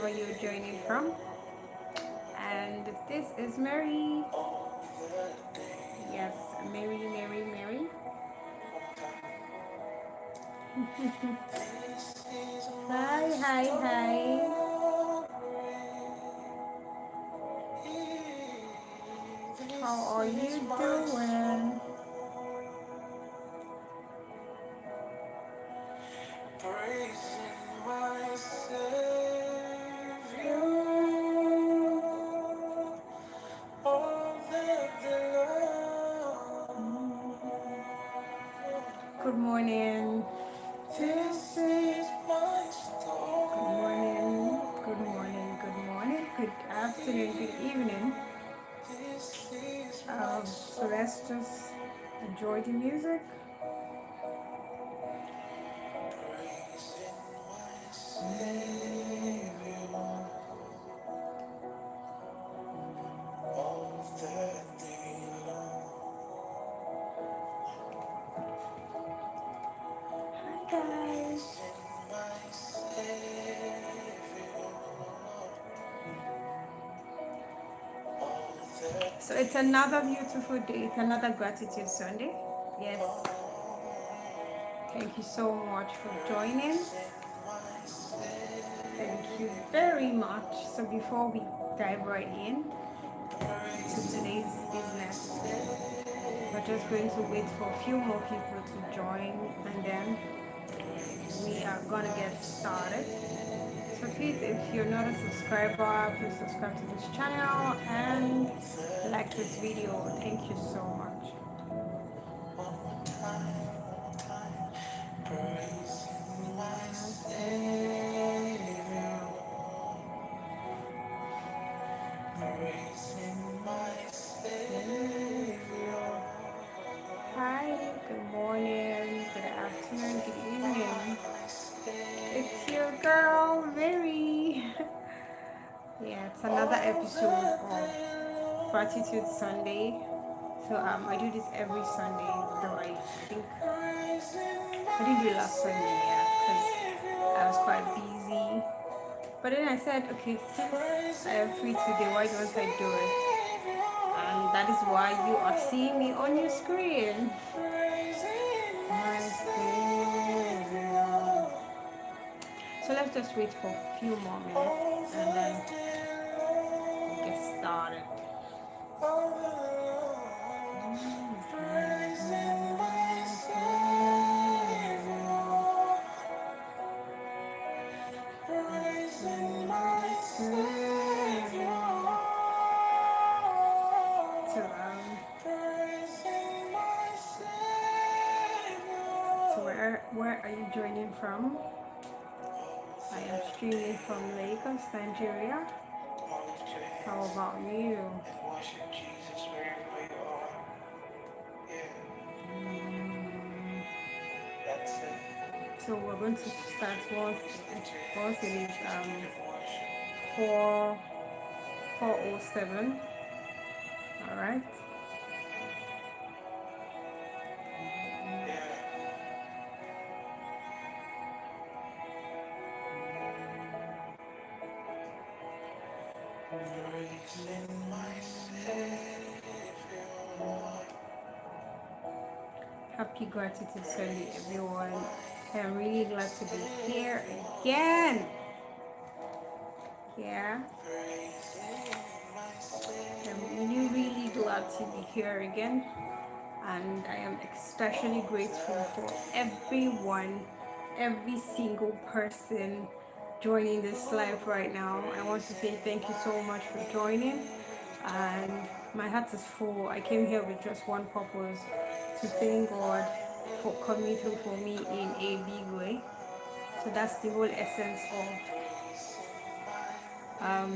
wherever you're joining from. And this is Mary. Yes, Mary. Hi. How are you doing? Good morning. This is my story. Good morning. Good afternoon, good evening. So let's just enjoy the music. Hi guys. So it's another beautiful day. It's another gratitude Sunday. Yes. Thank you so much for joining. Thank you very much. So before we dive right in to today's business, we're just going to wait for a few more people to join and then we are gonna get started. So please, if you're not a subscriber, please subscribe to this channel and like this video. Thank you so much. Hi, good morning, good afternoon, good evening. It's your girl, Mary. Yeah, it's another episode of Gratitude Sunday. So I do this every Sunday, though I think I didn't do it last Sunday, yeah, because I was quite busy. But then I said, okay, since I am free today, why don't I do it? And that is why you are seeing me on your screen. My Savior. So let's just wait for a few more minutes and then we'll get started. So, where are you joining from? I am streaming from Lagos, Nigeria. How about you? So we're going to start once it is 4:07. All right. Happy Gratitude Sunday, everyone. I'm really glad to be here again. Yeah. I'm really glad to be here again. And I am especially grateful for everyone, every single person joining this live right now. I want to say thank you so much for joining. And my heart is full. I came here with just one purpose, to thank God for coming through for me in a big way. So that's the whole essence of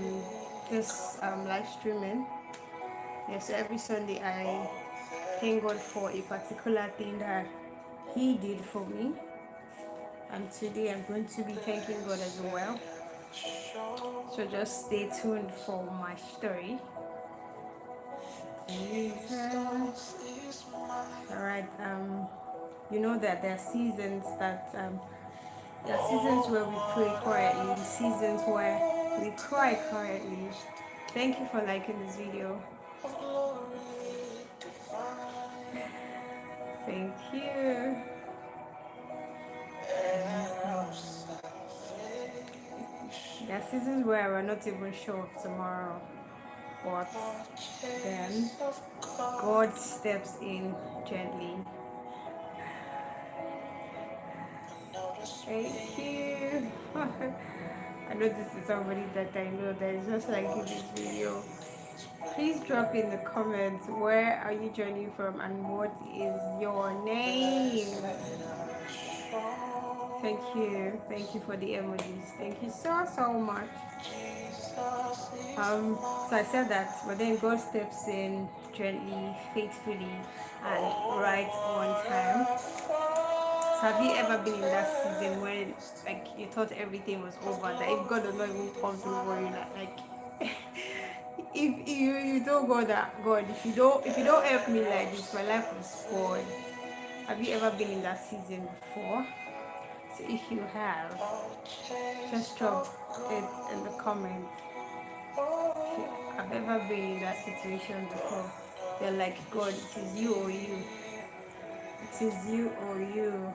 this live streaming. Yes, every Sunday I thank God for a particular thing that He did for me. And today I'm going to be thanking God as well. So just stay tuned for my story. Alright, you know that there are seasons where we pray quietly, seasons where We cry quietly. Thank you for liking this video. Thank you. There are seasons where we're not even sure of tomorrow, but then God steps in gently. Thank you. I know this is somebody that I know that is just like in this video. Please drop in the comments where are you joining from and what is your name. Thank you for the emojis. Thank you so much. So I said that, but then God steps in gently, faithfully, and right on time. So have you ever been in that season when like you thought everything was over, that if God does not even come through for you, like if you don't go that God, if you don't help me like this, my life will spoil. Have you ever been in that season before? So if you have, just drop it in the comments. If you have ever been in that situation before, you're like, God, it is you or you. It is you or you.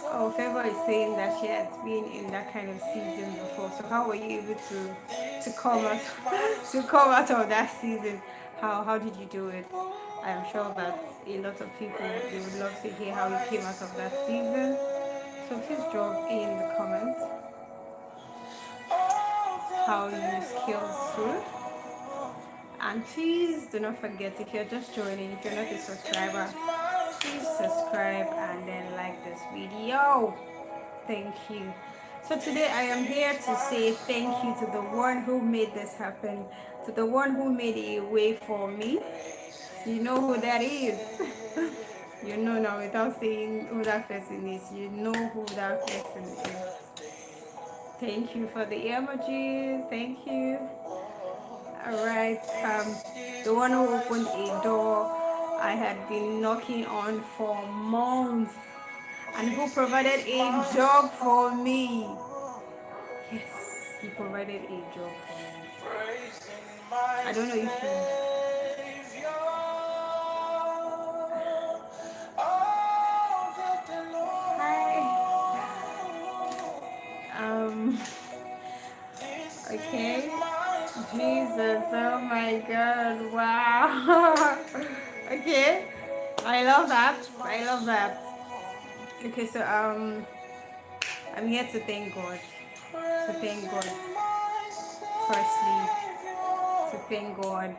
Oh, Favor is saying that she has been in that kind of season before. So how were you able to come out to come out of that season? How did you do it? I am sure that a lot of people they would love to hear how you came out of that season. So please drop in the comments how you scaled through. And please do not forget, if you're just joining, if you're not a subscriber, please subscribe and then like this video. Thank you. So today I am here to say thank you to the one who made this happen, to the one who made a way for me. You know who that is. You know now without saying who that person is. You know who that person is. Thank you for the emojis. Thank you. Alright. The one who opened a door I had been knocking on for months and who provided a job for me. Yes, he provided a job for me. I don't know if you. Hi. Okay. Jesus, oh my God, wow. Okay. I love that. I love that. Okay, so I'm here to thank God. To thank God. Firstly, to thank God.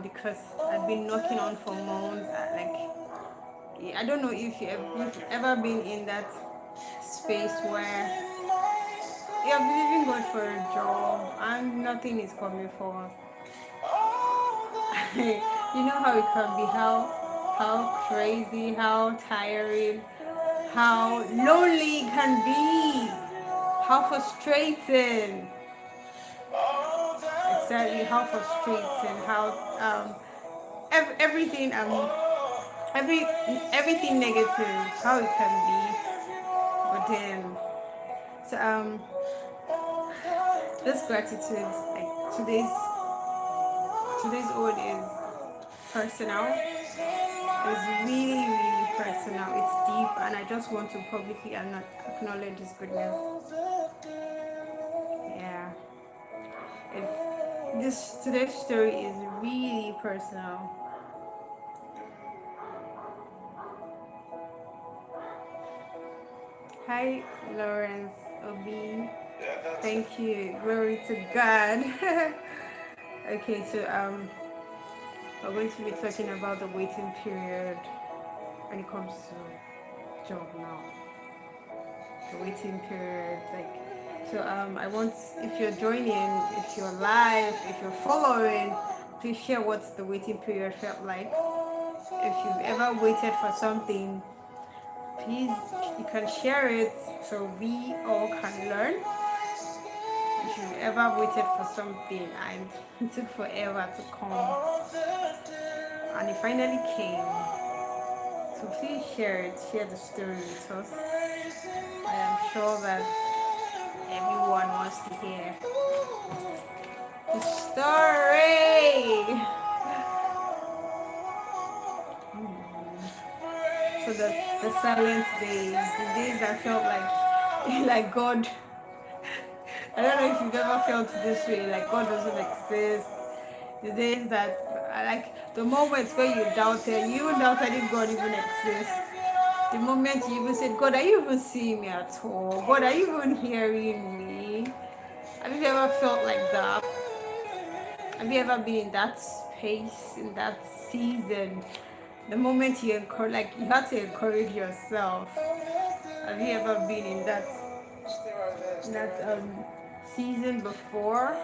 Because I've been knocking on for months. I don't know if you've ever been in that space where you're believing God for a job and nothing is coming forth. You know how it can be, how crazy, how tiring, how lonely it can be, how frustrating. Exactly, how frustrating, how everything everything negative, how it can be. But then, so this gratitude, like today's ode is personal. It's really personal. It's deep, and I just want to publicly acknowledge His goodness. Yeah, today's story is really personal. Hi, Lawrence Obi. Thank you. Glory to God. Okay, so we're going to be talking about the waiting period when it comes to job now. The waiting period, I want, if you're joining, if you're live, if you're following, please share what the waiting period felt like. If you've ever waited for something, please, you can share it so we all can learn. If you've ever waited for something and it took forever to come, and it finally came. So please share the story with us. I am sure that everyone wants to hear the story. So the silent days, the days that felt like God. I don't know if you've ever felt this way, like God doesn't exist. The days that like the moments where you doubted, you even doubted if God even exists. The moment you even said, God, are you even seeing me at all? God, are you even hearing me? Have you ever felt like that? Have you ever been in that space, in that season? The moment you encourage, like you had to encourage yourself. Have you ever been in that season before?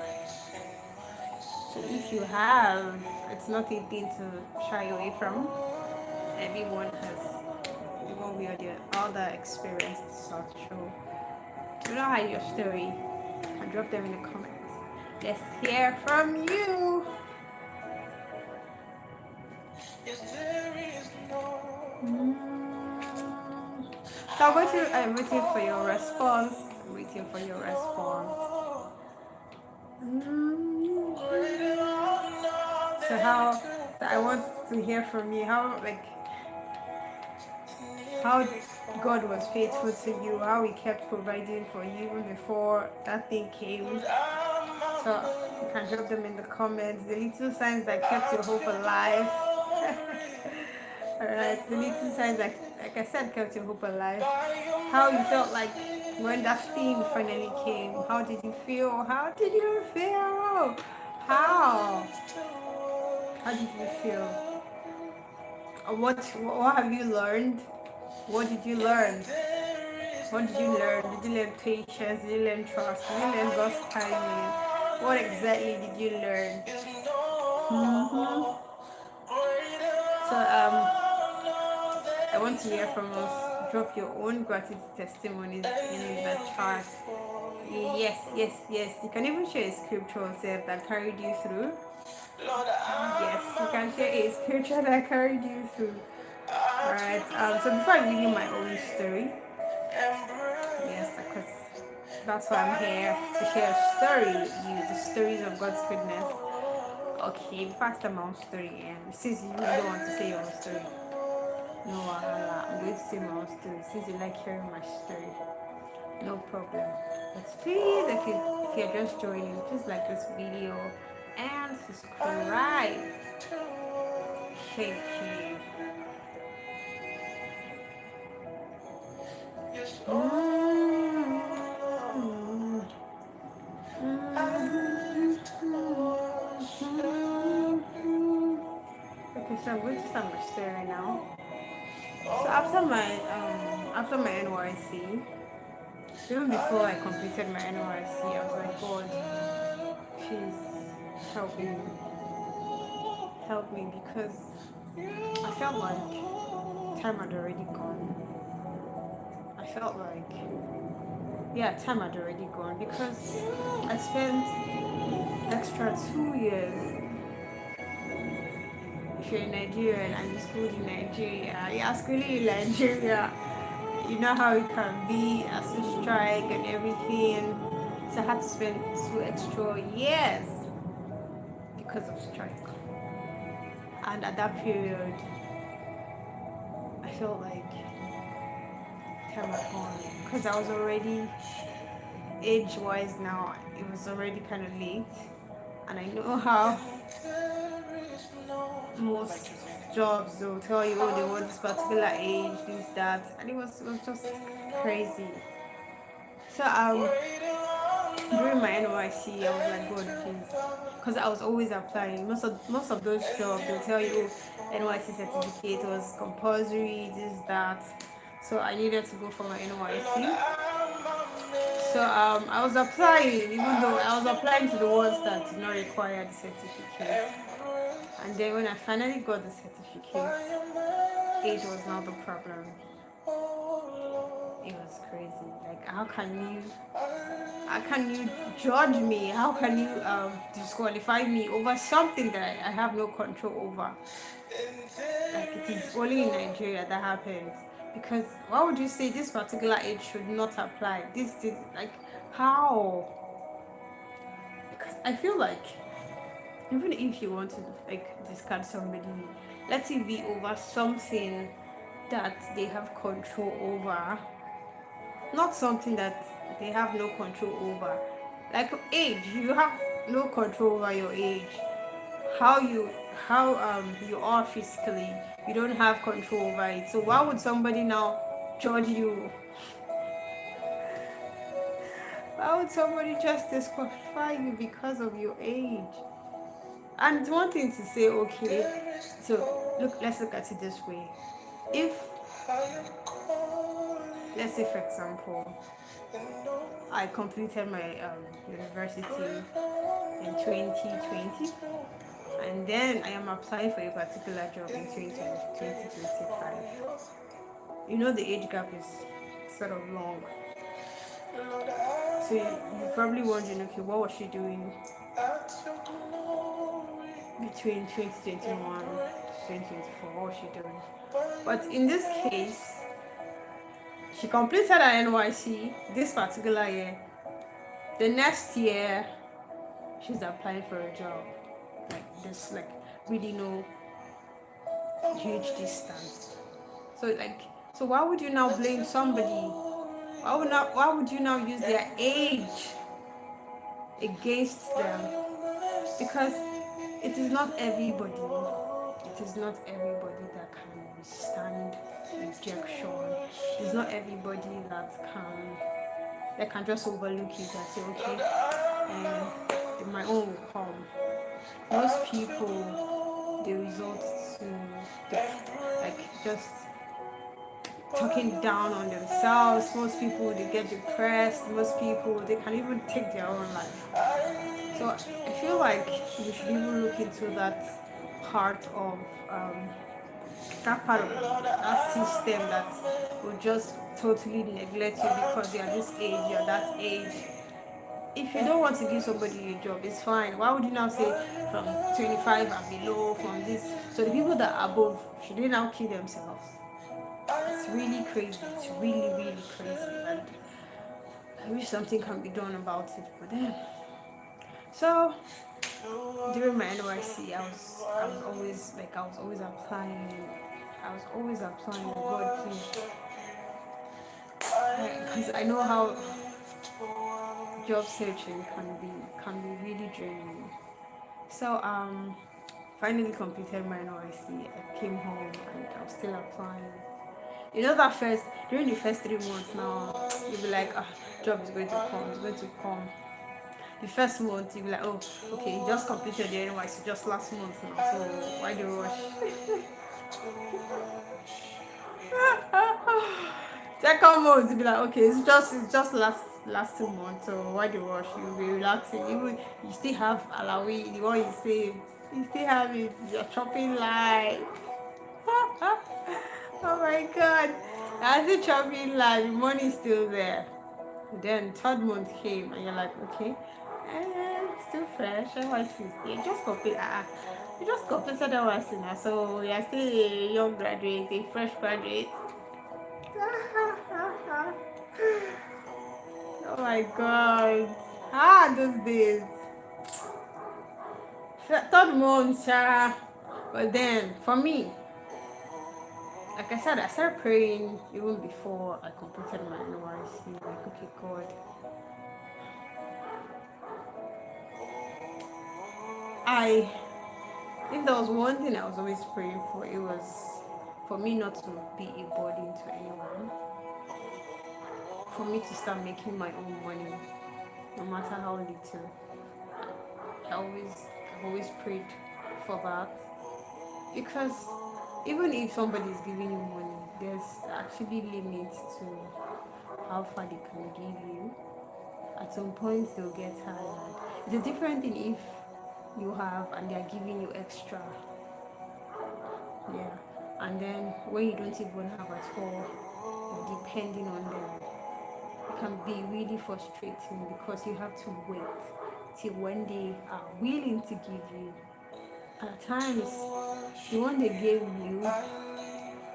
So if you have, it's not a thing to shy away from. Everyone has one way or the other experienced such. So do you know how your story? And drop them in the comments. Let's hear from you. So I'm waiting for your response. I'm waiting for your response. So I want to hear from you how God was faithful to you, how He kept providing for you even before that thing came. So you can drop them in the comments. The little signs that kept your hope alive. Alright, the little signs that, like I said, kept your hope alive. How you felt like when that thing finally came. How did you feel? How did you feel? How? How did you feel? What have you learned? What did you learn? What did you learn? Did you learn patience? Did you learn trust? Did you learn God's timing? What exactly did you learn? So I want to hear from us. Drop your own gratitude testimonies in the chat. Yes. You can even share a scripture that carried you through. Yes, you can share a scripture that carried you through. Alright, so before I give you my own story, yes, because that's why I'm here to share a story with you, the stories of God's goodness. Okay, before I start my own story, and since you really don't want to say your own story, no wahala, I'm going to say my own story since you like hearing my story. No problem. But please, if you're just joining, please like this video and subscribe. Thank you. Okay, so I'm going to start my story now. So after my NYC, even before I completed my NYC, I was like, God, please help me, because I felt like time had already gone. I felt like, time had already gone, because I spent extra 2 years. If you're in Nigeria and you schooled in Nigeria, you're schooling in Nigeria, you know how it can be as a strike and everything. So I had to spend 2 extra years because of strike. And at that period, I felt like time had gone, because I was already age-wise now. It was already kind of late, and I know how most jobs they'll tell you, oh, they want this particular age, this, that, and it was just crazy. So during my NYC, I was like, God, please, because I was always applying. Most of those jobs they'll tell you, oh, NYC certificate was compulsory, this, that. So I needed to go for my NYC. So I was applying, even though I was applying to the ones that did not require the certificate. And then when I finally got the certificate, age was not the problem. It was crazy. Like, how can you How can you judge me? How can you disqualify me over something that I have no control over? Like, it is only in Nigeria that happens. Because why would you say this particular age should not apply? This like, how? Because I feel like even if you want to like discard somebody, let it be over something that they have control over, not something that they have no control over. Like age, you have no control over your age. How you are physically, you don't have control over it. So why would somebody now judge you? Why would somebody just disqualify you because of your age? And it's one thing to say, okay, so look, let's look at it this way. If, let's say for example, I completed my university in 2020, and then I am applying for a particular job in 2025. You know, the age gap is sort of long. So you're probably wondering, okay, what was she doing between 2021 to 2024? What was she doing? But in this case, she completed her NYC this particular year. The next year, she's applying for a job. Like this, like really no huge distance. So why would you now blame somebody? Why would you now use their age against them? Because it is not everybody. It is not everybody that can withstand rejection. It's not everybody that can just overlook it and say, okay, my own will come. Most people, they resort to like just talking down on themselves. Most people, they get depressed. Most people, they can even take their own life. So I feel like we should even look into that part of that system that will just totally neglect you because you're this age, you're that age. If you don't want to give somebody a job, it's fine. Why would you now say from 25 and below, from this? So the people that are above, should they now kill themselves? It's really crazy. It's really, really crazy. And I wish something can be done about it. But then, so during my NYC, I was always applying. I was always applying. God, please, because I know how job searching can be really draining. So finally completed my NYC. I came home and I was still applying. You know that during the first 3 months now, you'll be like, job is going to come, it's going to come. The first month you'll be like, oh, okay, you just completed the NYC just last month now, so why do you rush? Second month you'll be like, okay, it's just last 2 months, so why do you rush? You'll be relaxing. You still have alawi, the one you saved. You still have it, your shopping life. Oh my god. As the shopping life, the money is still there. Then third month came and you're like, okay, still fresh. You just completed NYC now, so you're still a young graduate, a fresh graduate. Oh my god. Those days. Third month, but then for me, like I said, I started praying even before I completed my NYC. Like, okay, God, if there was one thing I was always praying for, it was for me not to be a burden to anyone, for me to start making my own money, no matter how little. I've always prayed for that, because even if somebody is giving you money, there's actually limits to how far they can give you. At some point they'll get tired. It's a different thing if you have and they're giving you extra. Yeah. And then when you don't even have at all, you're depending on them. can be really frustrating because you have to wait till when they are willing to give you. At times, the one they gave you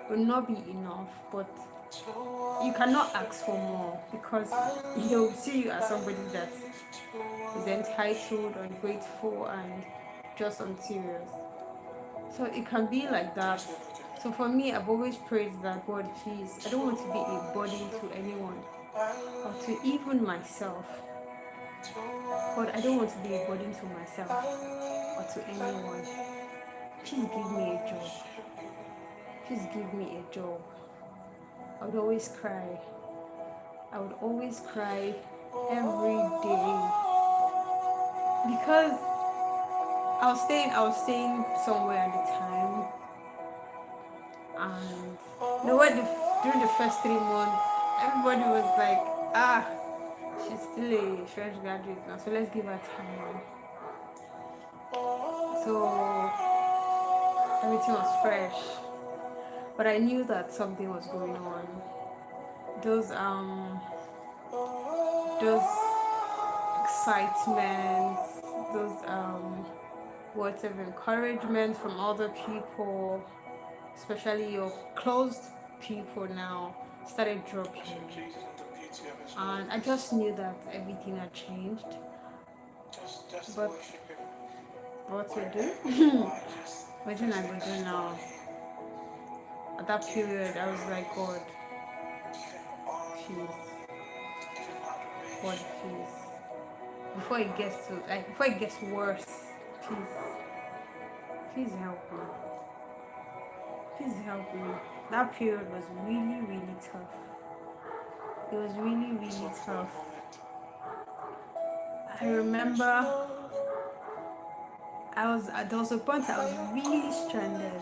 will not be enough, but you cannot ask for more because they'll see you as somebody that is entitled, ungrateful, and just unserious. So it can be like that. So for me, I've always prayed that God, please, I don't want to be a burden to anyone or to even myself. God, I don't want to be a burden to myself or to anyone. Please give me a job. Please give me a job. I would always cry. I would always cry every day because I was staying somewhere at the time, and during the first 3 months, everybody was like, ah, she's still a fresh graduate now, so let's give her time. So everything was fresh, but I knew that something was going on. Those excitement, those words of encouragement from other people, especially your close people now, started dropping. And I just knew that everything had changed. But what to do? What can I go do now? At that period, I was like, God, please. God, please. Before it gets worse, please. Please help me. Please help me. That period was really, really tough. It was really, really tough. I remember there was a point I was really stranded.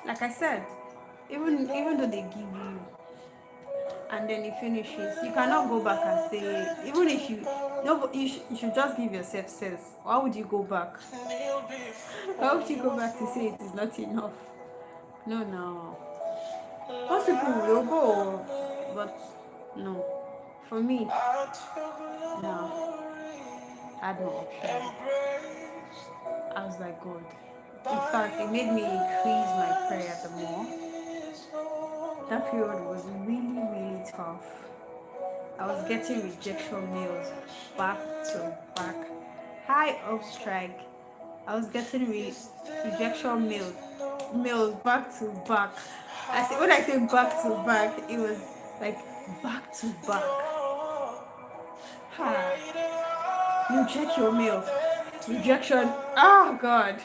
Like I said, even though they give you and then it finishes, you cannot go back and say, even if you no, you should just give yourself sense. Why would you go back? Why would you go back to say it is not enough? No. Most people will go, but no. For me, no. I had no option. I was like, God. In fact, it made me increase my prayer the more. That period was really, really tough. I was getting rejection mails back to back. High up strike. I was getting rejection mails back to back. When I say back to back, it was like back to back. You check your mail. Rejection. Oh God.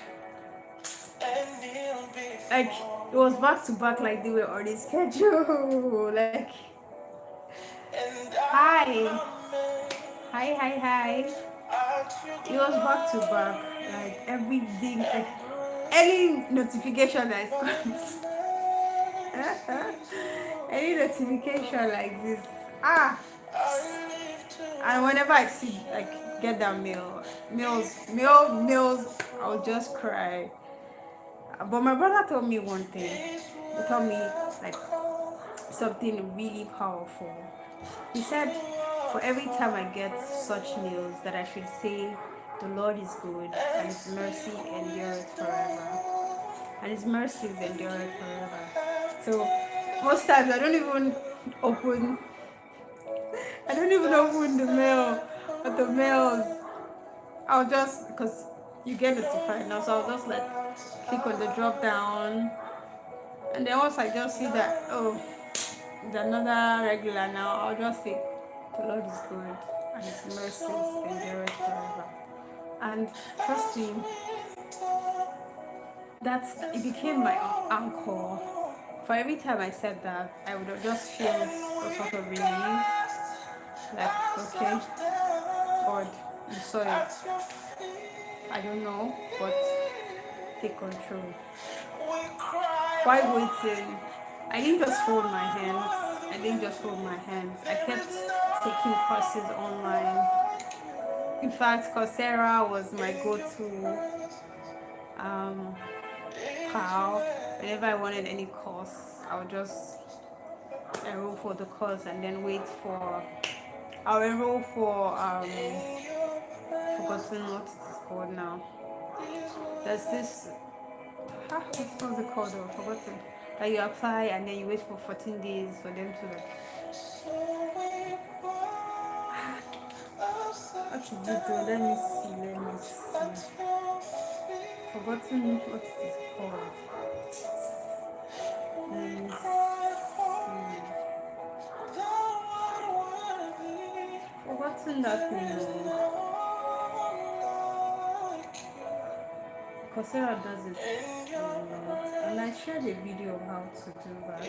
Like it was back to back, like they were on a schedule. Like hi. It was back to back. Like everything, like any notification that comes. Any notification like this. And whenever I see like get that mails, I'll just cry. But my brother told me one thing. He told me like something really powerful. He said, for every time I get such news, that I should say, the Lord is good and His mercy endureth forever. And His mercies endureth forever. So most times I don't even open the mail or the mails. I'll just, because you get notified now, so I'll just like click on the drop down, and then once I just see that, oh, it's another regular now, I'll just say, the Lord is good and His mercies endure forever. And trust me, it became my anchor. For every time I said that, I would just feel a sort of relief, like, okay, God, you saw it. I don't know, but take control. While waiting, I didn't just fold my hands. I kept taking courses online. In fact, Coursera was my go-to pal. Whenever I wanted any course, I would just enroll for the course and then wait for. I'll enroll for forgotten what it is called now. There's this what's it called? I've forgotten. That you apply and then you wait for 14 days for them to like. What is it though? Let me see. Forgotten what it is called. Let me see. Forgotten that thing. Coursera does it. And I shared a video of how to do that. Let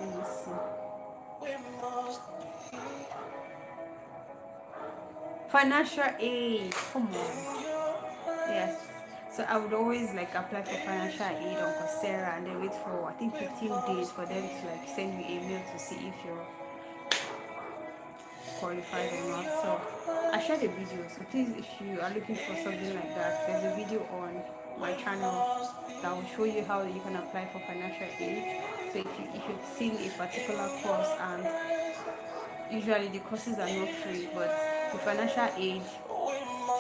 me see. Financial aid. Come on. Yes. So I would always like apply for financial aid on Coursera and then wait for I think 15 days for them to like send you a mail to see if you're qualified or not. So I shared a video. So please, if you are looking for something like that, there's a video on my channel that will show you how you can apply for financial aid. So if you've seen a particular course, and usually the courses are not free, but the financial aid is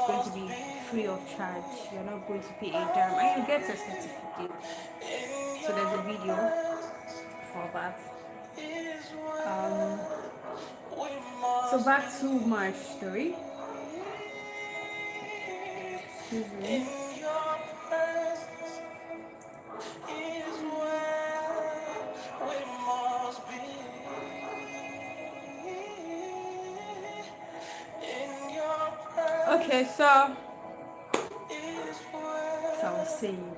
going to be free of charge. You're not going to pay a dime and you get a certificate. So there's a video for that. So back to my story. Excuse me. Okay, so I was saying.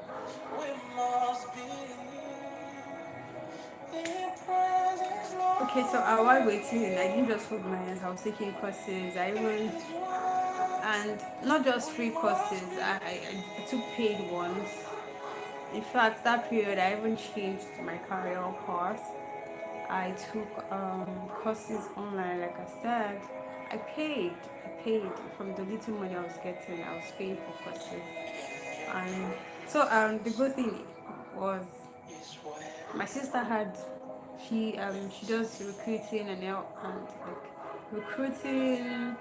Okay, so while waiting, I didn't just hold my hands. I was taking courses. And not just free courses. I took paid ones. In fact, that period I even changed my career path. I took courses online, like I said. I paid from the little money I was getting. I was paying for courses, and so the good thing was my sister had she does recruiting and like recruiting.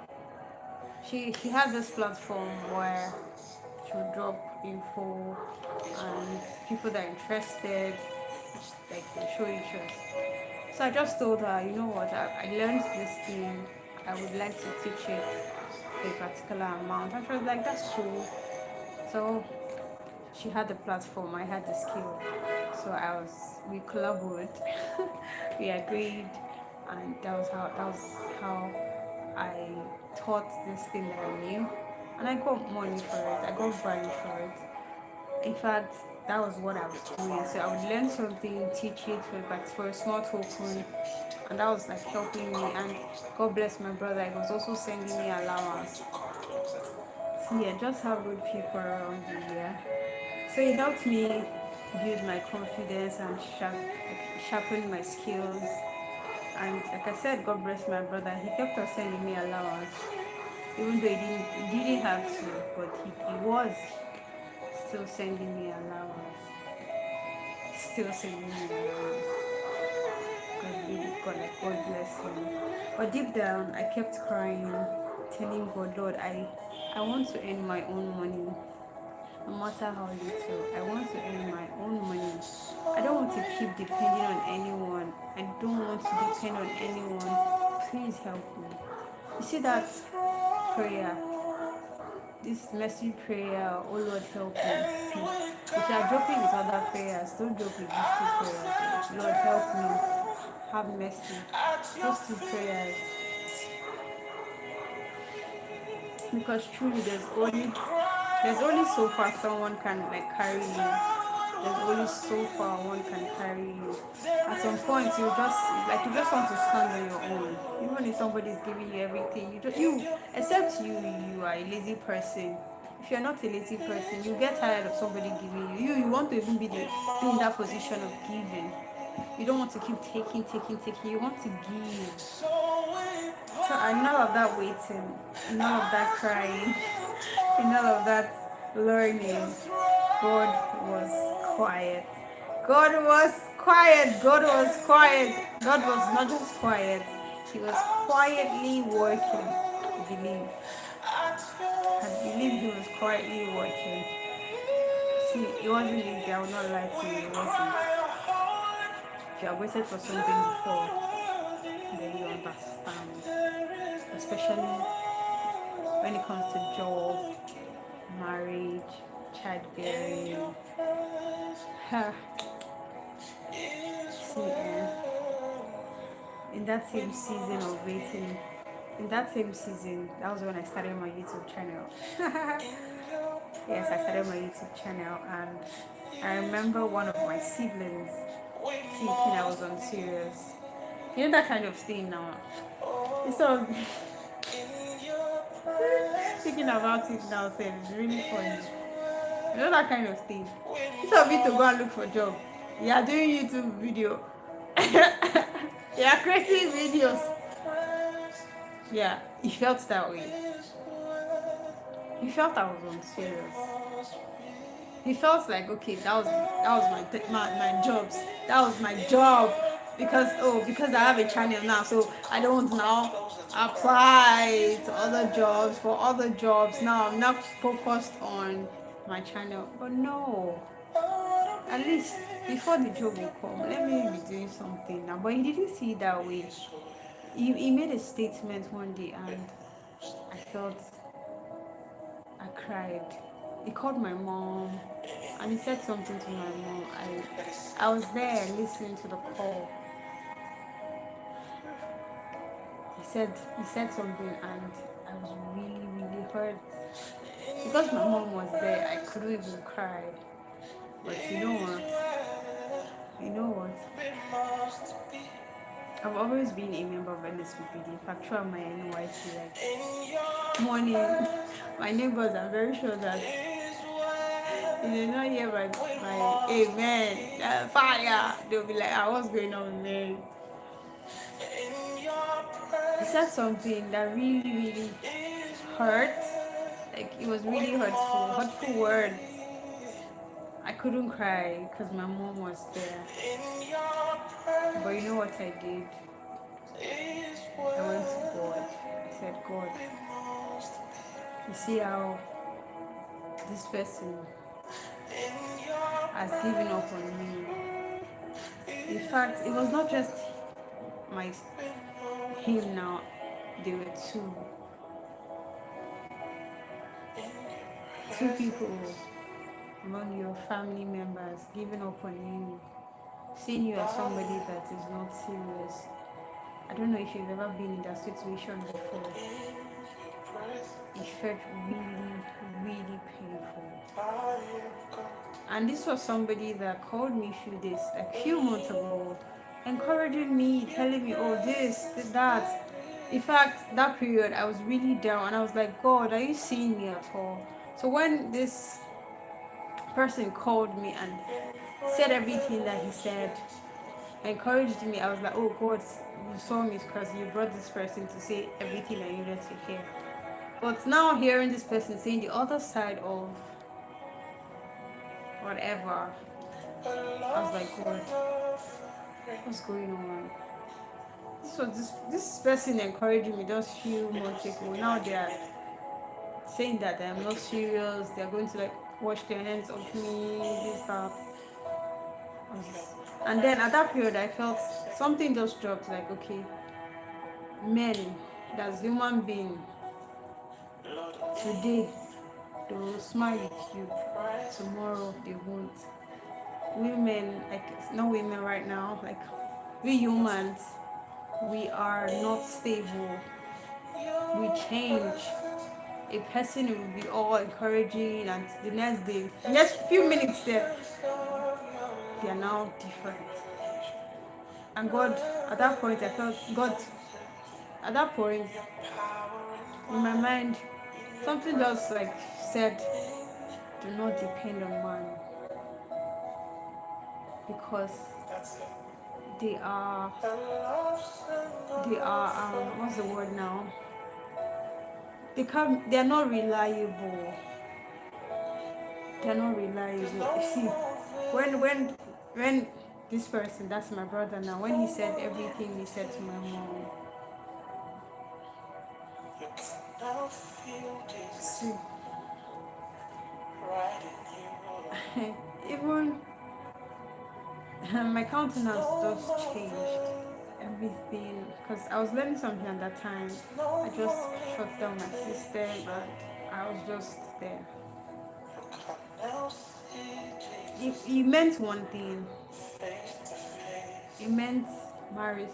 She had this platform where she would drop info and people that are interested, like they show interest. So I just told her, you know what, I learned this thing, I would like to teach it a particular amount. And she was like, that's cool. So she had the platform, I had the skill. So we collaborated, we agreed, and that was how I taught this thing that I knew. And I got money for it, I got value for it. In fact, that was what I was doing. So I would learn something, teach it for a small token, and that was like helping me. And God bless my brother, he was also sending me allowance. So yeah, just have good people around you. Yeah. So it helped me build my confidence and sharpen my skills. And like I said, God bless my brother, he kept on sending me allowance, even though he didn't have to, but he was still sending me allowance. Still sending me allowance. God bless him. But deep down, I kept crying, telling God, Lord, I want to earn my own money, no matter how little. I want to earn my own money. I don't want to keep depending on anyone. I don't want to depend on anyone. Please help me. You see that prayer? This messy prayer, oh Lord, help me. If you are joking with other prayers, don't joke with these two prayers. Lord, help me. Have mercy. Those two prayers. Because truly, there's only so far someone can like carry you. There's only so far one can carry you. At some point, you just want to stand on your own. Even if somebody's giving you everything, except you are a lazy person. If you're not a lazy person, you get tired of somebody giving you. You want to even be in that position of giving. You don't want to keep taking. You want to give. So and none of that waiting, none of that crying, and none of that learning. God was quiet. God was quiet. God was quiet. God was not just quiet. He was quietly working. I believe. I believe he was quietly working. See, it wasn't easy. I will not lie to you. It wasn't. If you have waited for something before, then you understand. Especially when it comes to job, marriage, childbearing. See, in that same season of waiting, in that same season, that was when I started my YouTube channel. Yes, I started my YouTube channel, and I remember one of my siblings thinking I was unserious. You know that kind of thing now. Instead of thinking about it now, say it's really funny. You know that kind of thing. Instead of you to go and look for a job, you are doing YouTube video. You are creating videos. Yeah, he felt that way. He felt I was unserious. He felt like, okay, that was my jobs. That was my job. Because I have a channel now, so I don't now apply to other jobs for other jobs. Now I'm not focused on my channel. But no. At least before the job will come, let me be doing something now. But he didn't see it that way. He made a statement one day, and I cried. He called my mom, and he said something to my mom. I was there listening to the call. He said something, and I was really, really hurt. Because my mom was there, I couldn't even cry. But you know what? You know what? I've always been a member of NSPPD. In fact, throughout my NYC, like morning, my neighbors are very sure that if they not hear my amen, fire, they'll be like, what's going on with me? He said something that really, really hurt. Like, it was really hurtful words. I couldn't cry because my mom was there. But you know what I did? I went to God. I said, God, you see how this person has given up on me. In fact, it was not just him now. There were two people among your family members giving up on you, seeing you as somebody that is not serious. I don't know if you've ever been in that situation before. It felt really, really painful. And this was somebody that called me a few months ago, encouraging me, telling me, oh, this, that. In fact, that period, I was really down, and I was like, God, are you seeing me at all? So when this person called me and said everything that he said, encouraged me, I was like, oh God, you saw me because you brought this person to say everything I needed to hear. But now hearing this person saying the other side of whatever, I was like, God, what's going on? This person encouraging me just few months ago. Now they are saying that I'm not serious. They are going to like wash their hands off me, this, that. And then at that period, I felt something just dropped. Like, okay, men, that's human being. Today, they will smile with you. Tomorrow, they won't. Women, like, not women right now, like, we humans, we are not stable. We change. A person will be all encouraging, and the next few minutes there, they are now different. And God, at that point, I felt God, at that point, in my mind, something just like said, do not depend on man. Because they are, what's the word now? They are not reliable. They're not reliable. You see, when when this person, that's my brother now, when he said everything he said to my mom, see, even my countenance just changed. Everything, because I was learning something at that time. I just shut down my system and I was just there. It meant one thing. It meant Mary,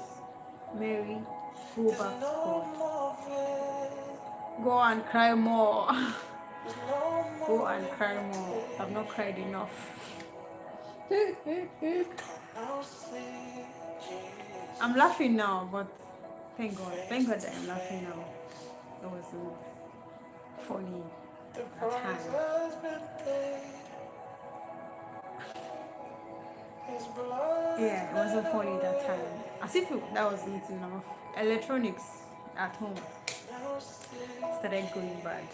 go back to God. Go and cry more. Go and cry more. I've not cried enough. I'm laughing now, but thank God that I'm laughing now. It wasn't funny at the time. Yeah, it wasn't funny that time. As if that wasn't enough. Electronics at home started going bad.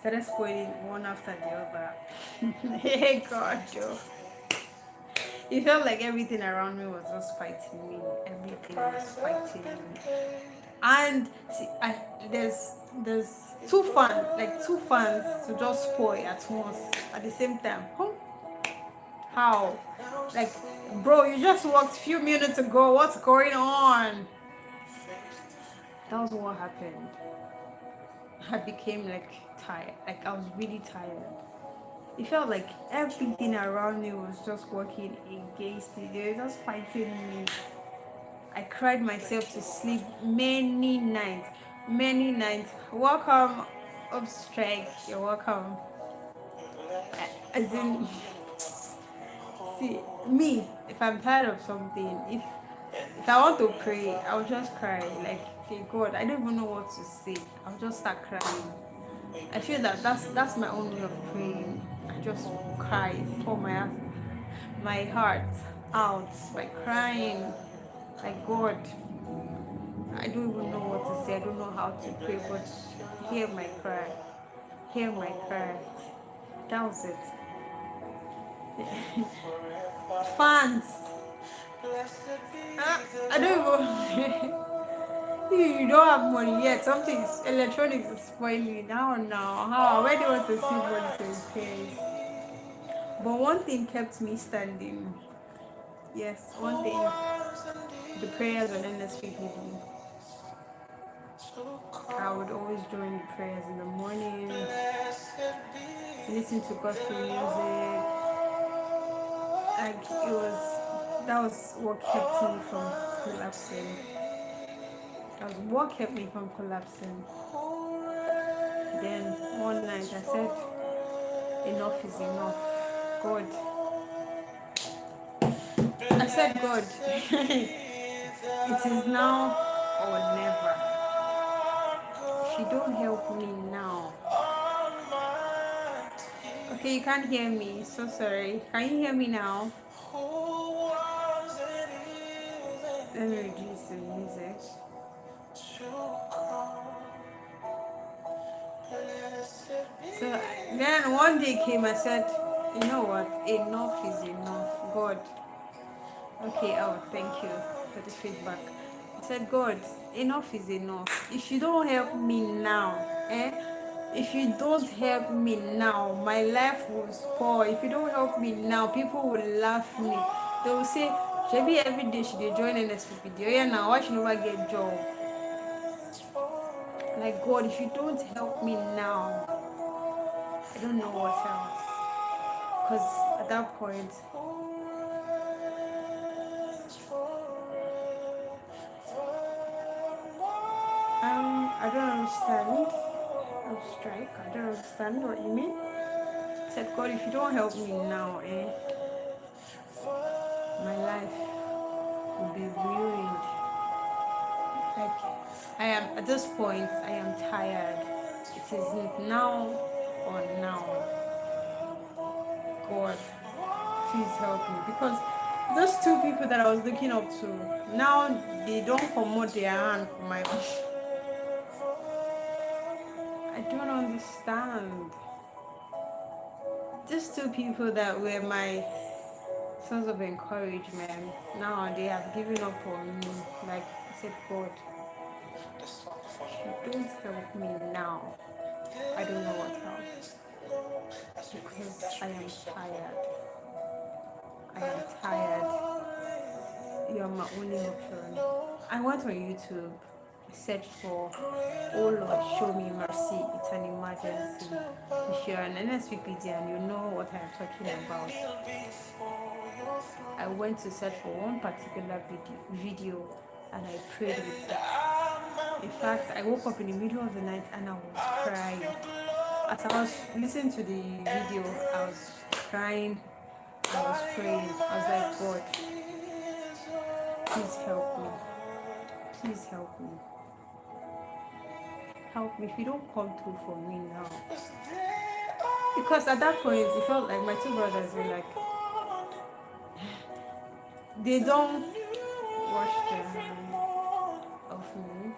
Started spoiling one after the other. Hey God, Joe. It felt like everything around me was just fighting me. Everything was fighting me. And see, there's two fans to just spoil at once at the same time. Huh? How? Like, bro, you just walked a few minutes ago. What's going on? That was what happened. I became like tired. Like I was really tired. It felt like everything around me was just working against it. They were just fighting me. I cried myself to sleep many nights. Many nights. Welcome up strike. You're welcome. As in, see me. If I'm tired of something, if I want to pray, I'll just cry. Like, okay, God, I don't even know what to say. I'll just start crying. I feel that that's my own way of praying. I just cry, pour my heart out by crying. Like, God, I don't even know what to say. I don't know how to pray, but hear my cry. Hear my cry. That was it. Fans. I don't even. You don't have money yet. Something's electronics is spoiling now. How? Where do you want to see money to repair? But one thing kept me standing. Yes, one thing. The prayers on NSP people. I would always join the prayers in the morning, listen to gospel music. Like that was what kept me from collapsing. That was what kept me from collapsing. Then one night I said, enough is enough. God. I said, God, it is now or never. If you don't help me now. Okay, you can't hear me. So sorry. Can you hear me now? Let me reduce the music. So then one day came, I said, you know what? Enough is enough. God. Okay, oh, thank you for the feedback. I said, God, enough is enough. If you don't help me now, if you don't help me now, my life will spoil. If you don't help me now, people will laugh me. They will say, Shebi every day she dey join NSP video. Yeah, now why she never get job? Like, God, if you don't help me now, I don't know what else. Because at that point, I don't understand. Strike. I don't understand what you mean. I said, God, if you don't help me now, my life will be ruined. Like, I am at this point, I am tired. It is now or now. God, please help me. Because those two people that I was looking up to, now they don't promote their hand for my own. I don't understand. These two people that were my source of encouragement. Now they have given up on me. Like I said, God, if you don't help me now, I don't know what else. Because I am tired. I am tired. You're my only option. I went on YouTube, searched for "Oh Lord, show me mercy, it's an emergency." If you're an NSPPD and you know what I'm talking about, I went to search for one particular video and I prayed with it. In fact, I woke up in the middle of the night and I was crying. As I was listening to the video, I was crying, I was praying. I was like, God, please help me. Please help me. Help me if you don't come through for me now. Because at that point, it felt like my two brothers were like, they don't wash their hands of me.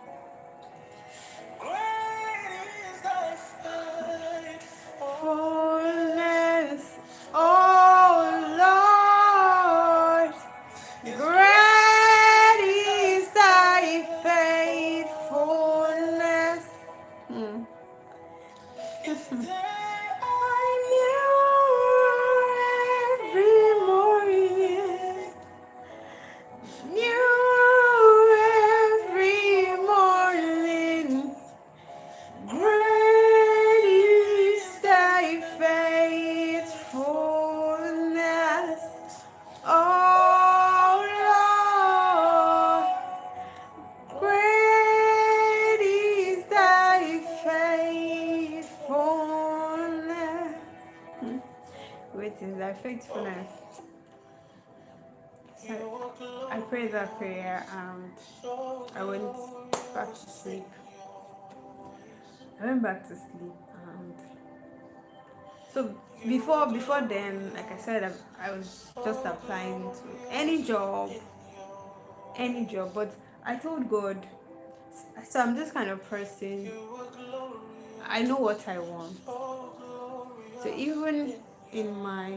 Fullness, oh Lord, great is thy faithfulness. I knew every morning, knew every morning, great is thy faithfulness, oh Lord, great is thy faithfulness. Great is thy faithfulness. So I prayed that prayer and I went back to sleep. And so before then, like I said, I was just applying to any job, but I told God, so I'm this kind of person, I know what I want. So even in my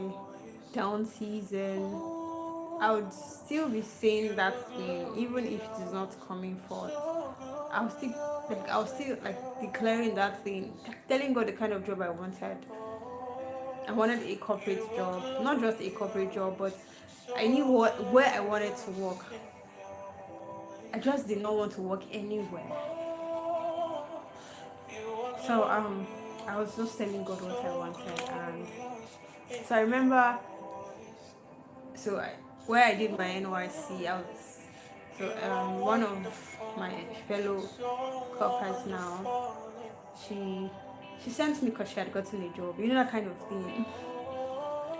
down season, I would still be saying that thing, even if it is not coming forth. I was still like declaring that thing, telling God the kind of job I wanted. I wanted a corporate job, not just a corporate job, but I knew where I wanted to work. I just did not want to work anywhere. So I was just telling God what I wanted, and so I remember, where I did my NYC, one of my fellow corporates now, she sent me because she had gotten a job. You know, that kind of thing.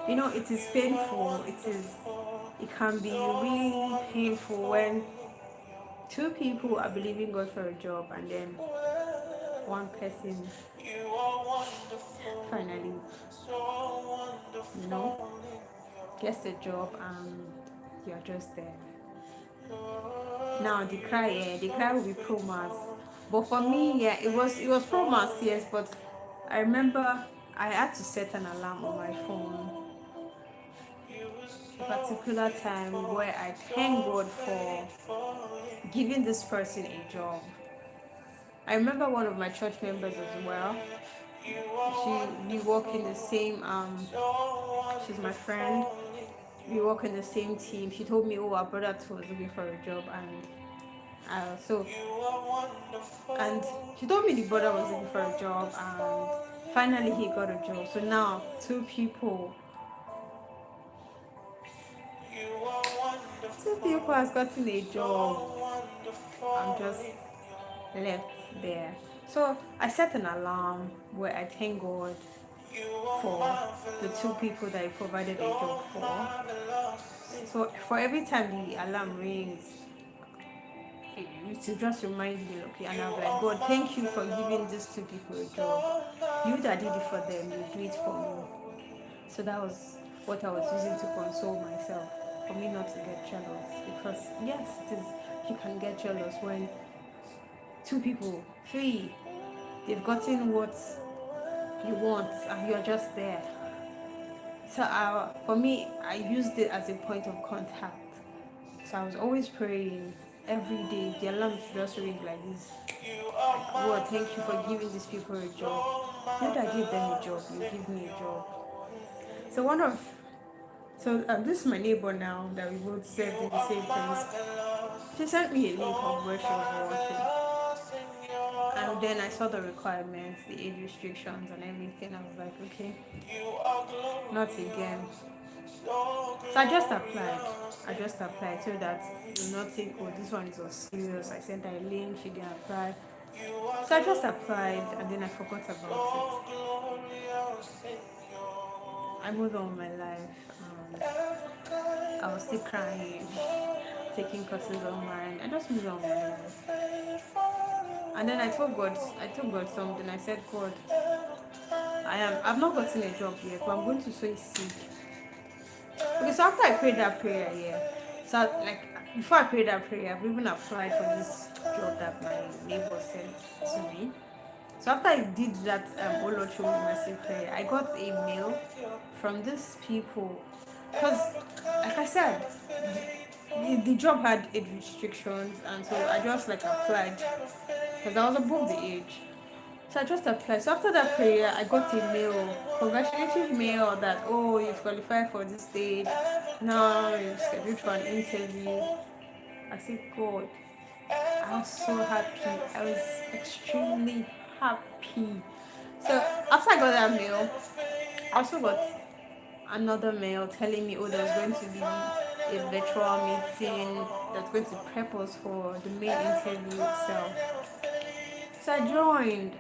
You know, it is painful. It can be really painful when two people are believing God for a job and then one person finally, gets a job and you're just there. Now the cry will be pro-mass. But for me, yeah, it was pro-mass, yes, but I remember I had to set an alarm on my phone a particular time where I thank God for giving this person a job. I remember one of my church members as well. We work in the same she's my friend. We work in the same team. She told me, oh, our brother too was looking for a job, and she told me the brother was looking for a job, and finally he got a job. So now two people has gotten a job. I'm just left there. So I set an alarm where I thank God for the two people that I provided a job for. So for every time the alarm rings, it just reminds me, okay, and I'm like, God, thank you for giving these two people a job. You that did it for them, you do it for me. So that was what I was using to console myself, for me not to get jealous. Because yes, it is, you can get jealous when two people, three, they've gotten what you want and you're just there. So for me, I used it as a point of contact. So I was always praying every day. The alarm would just ring like this. Like, God, thank you for giving these people a job. You that give them a job, you give me a job. So this is my neighbor now that we both served in the same place. She sent me a link of where she was working. And then I saw the requirements, the age restrictions and everything. I was like, okay, not again. So I just applied so that you not think, oh, this one is so serious. I sent her a link, she didn't apply. So I just applied and then I forgot about it. I moved on with my life. I was still crying, taking courses online. I just moved on with my life. And then I told God something. I said, God, I've not gotten a job yet, but I'm going to sow a seed. Okay, so after I prayed that prayer, yeah. So like before I prayed that prayer, I've even applied for this job that my neighbor sent to me. So after I did that Oh Lord Show Me Mercy prayer, I got a mail from these people. Because like I said, the job had age restrictions, and so I just like applied because I was above the age. So I just applied. So after that prayer, I got a mail, congratulative mail that, oh, you've qualified for this stage. Now you're scheduled for an interview. I said, God, I was so happy. I was extremely happy. So after I got that mail, I also got another mail telling me, oh, there's going to be a virtual meeting that's going to prep us for the main interview itself. So I joined.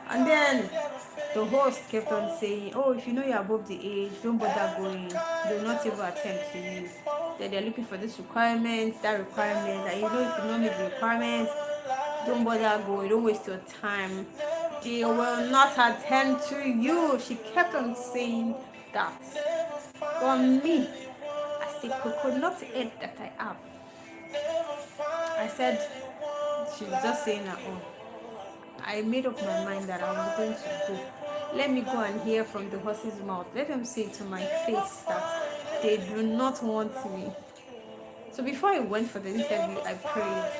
And then the host kept on saying, oh, if you know you're above the age, don't bother going. They'll not even attend to you. That they're looking for this requirement, that requirement, and you know if you don't meet the requirements, don't bother going, don't waste your time. They will not attend to you. She kept on saying that. For me, as a coconut head that I have, I said, she was just saying that, oh, I made up my mind that I was going to go. Let me go and hear from the horse's mouth. Let them say to my face that they do not want me. So before I went for the interview, I prayed.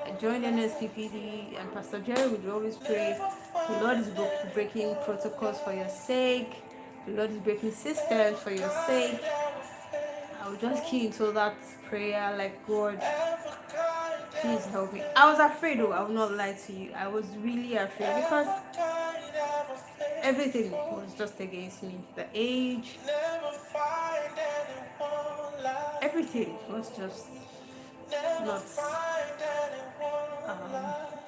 I joined NSPPD, and Pastor Jerry would always pray, the Lord is breaking protocols for your sake. The Lord is breaking systems for your sake. I would just key into that prayer like, God, please help me. I was afraid, though. I will not lie to you. I was really afraid because everything was just against me. The age, everything was just not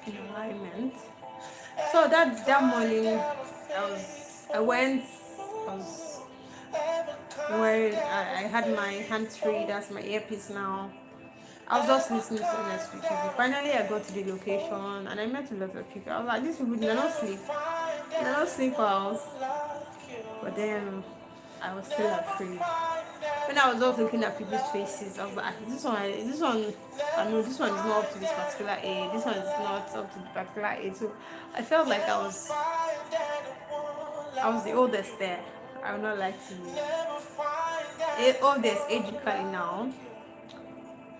in alignment. So that morning, I went. I was wearing. I had my hands free. That's my earpiece now. I was just listening to NSPPD. Finally, I got to the location and I met a lot of people. I was like, these people, they're not sleep. They're not sleepers. But then I was still afraid. When I was just looking at people's faces, I was like, I know this one is not up to this particular age. This one is not up to the particular age. So I felt like I was the oldest there. I will not lie to you. Oldest agically now.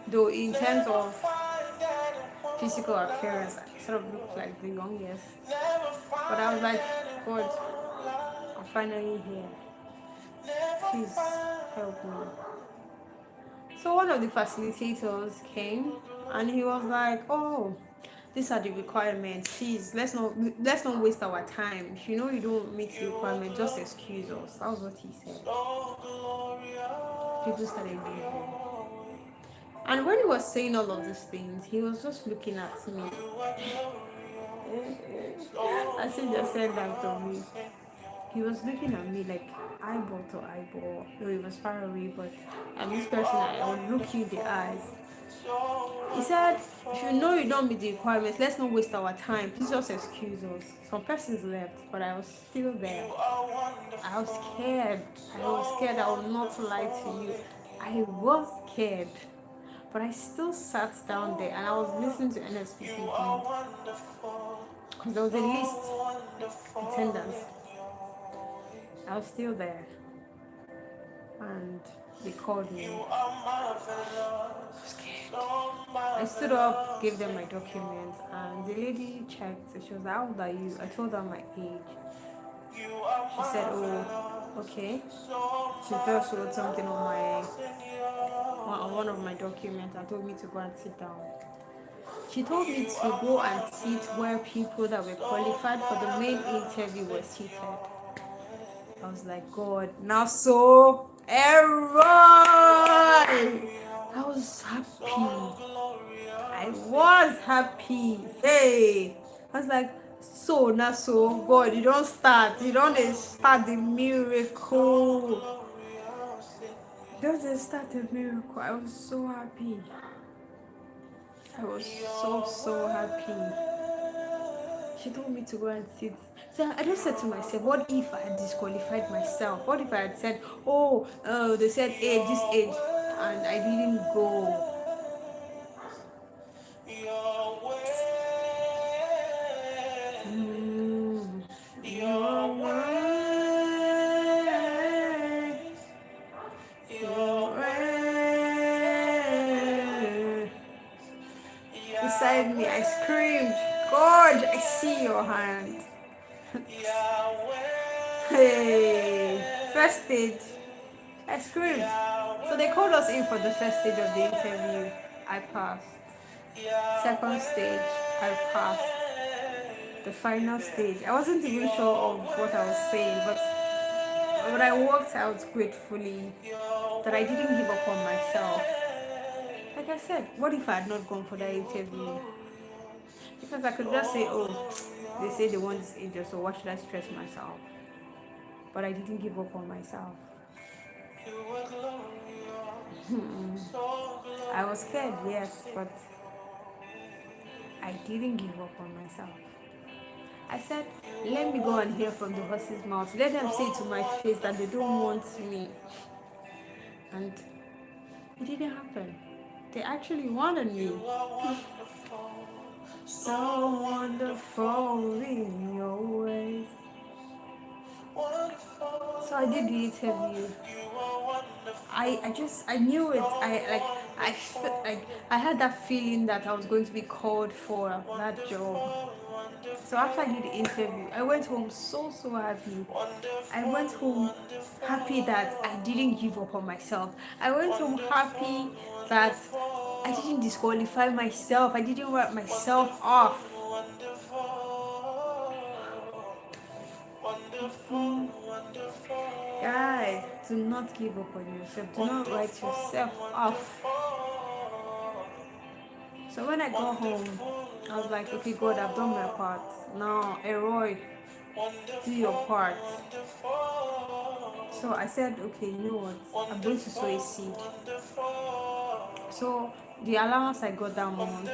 Though in terms of physical appearance, I sort of looked like the youngest. But I was like, God, I'm finally here. Please help me. So one of the facilitators came and he was like, oh, these are the requirements. Please, let's not waste our time. If you know you don't meet the requirement, just excuse us. That was what he said. People started leaving. And when he was saying all of these things, he was just looking at me. As he just said that to me. He was looking at me like eyeball to eyeball. No, he was far away, but I'm this person, I would look you in the eyes. He said, if you know you don't meet the requirements, let's not waste our time. Please just excuse us. Some persons left, but I was still there. I was scared. I will not lie to you. I was scared. But I still sat down there and I was listening to NSPPD because there was a list attendance. I was still there, and they called me. I stood up, gave them my documents, and the lady checked. She was like, "How old are you?" I told her my age. She said, "Oh, okay." She just wrote something on one of my documents and told me to go and sit down. She told me to go and sit where people that were qualified for the main interview were seated. I was like, God, now so error. I was happy. I was happy. Hey, I was like, so now so God, you don't start. You don't start the miracle. You don't start the miracle. I was so happy. I was so happy. She told me to go and sit. So I just said to myself, what if I had disqualified myself? What if I had said, they said age, this age, and I didn't go? Your way, your way. Beside me, I screamed, God, I see your hand. Hey, first stage, I screamed. So they called us in for the first stage of the interview. I passed. Second stage, I passed. The final stage, I wasn't even sure of what I was saying, but I worked out gratefully that I didn't give up on myself. Like I said, what if I had not gone for that interview? Because I could just say, oh, they say they want this age, so why should I stress myself? But I didn't give up on myself. I was scared, yes, but I didn't give up on myself. I said, let me go and hear from the horse's mouth. Let them say to my face that they don't want me. And it didn't happen. They actually wanted me. So wonderful in your ways. So I did the interview. I knew it. I had that feeling that I was going to be called for that job. So after I did the interview, I went home so happy. I went home happy that I didn't give up on myself. I went home happy that I didn't disqualify myself. I didn't write myself off. Guys, do not give up on yourself. Do not write yourself off. So when I got home, I was like, okay, God, I've done my part. Now, Eroy, do your part. So I said, okay, you know what? I'm going to sow a seed. So the allowance I got that month,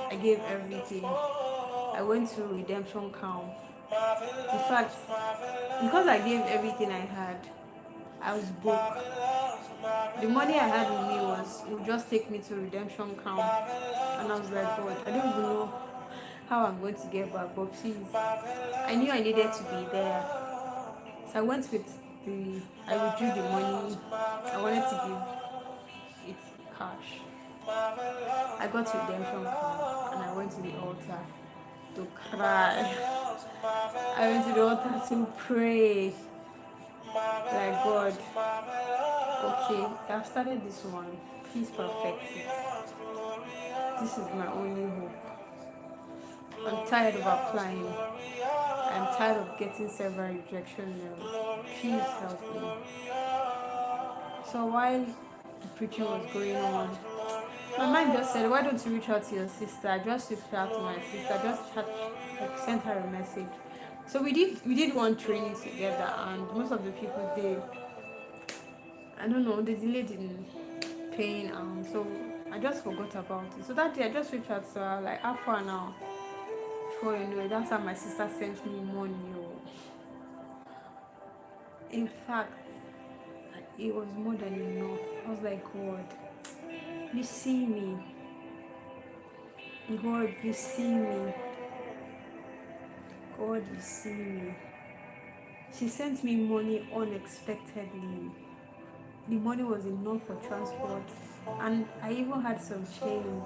I gave everything. I went to redemption camp. In fact, because I gave everything I had, I was broke. The money I had with me it would just take me to redemption camp. And I was like, God, I don't even know how I'm going to get back, but please, I knew I needed to be there. So I went with I withdrew the money. I wanted to give it cash. I got to redemption camp and I went to the altar to cry. I went to the altar to pray. Like, God, okay, I've started this one. Please perfect it. This is my only hope. I'm tired of applying. I'm tired of getting several rejection mails. Please help me. So while the preaching was going on, my mind just said, why don't you reach out to your sister? I just reached out to my sister. Sent her a message. So we did one training together, and most of the people I don't know, they delayed in paying, so I just forgot about it. So that day I just reached out to her, like, how far now? Before you know it, that's how my sister sent me money. In fact, it was more than enough. I was like, God, you see me. God, you see me. God, you see me. She sent me money unexpectedly. The money was enough for transport, and I even had some change.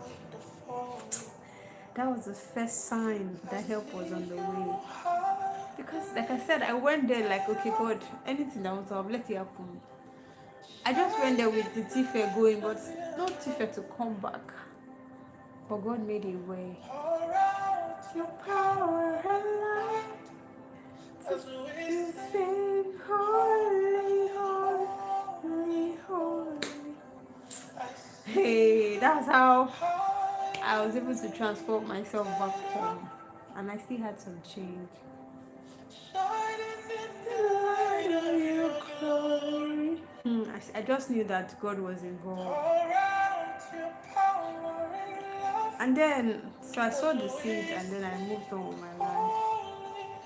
That was the first sign that help was on the way. Because, like I said, I went there like, okay, God, anything that wants to happen, let it happen. I just went there with the Tife going, but no Tife to come back. But God made a way. Your power and light to sing holy, holy, holy. Hey, that's how I was able to transport myself back home. And I still had some change. I just knew that God was involved. And then, so I saw the seed and then I moved on with my life.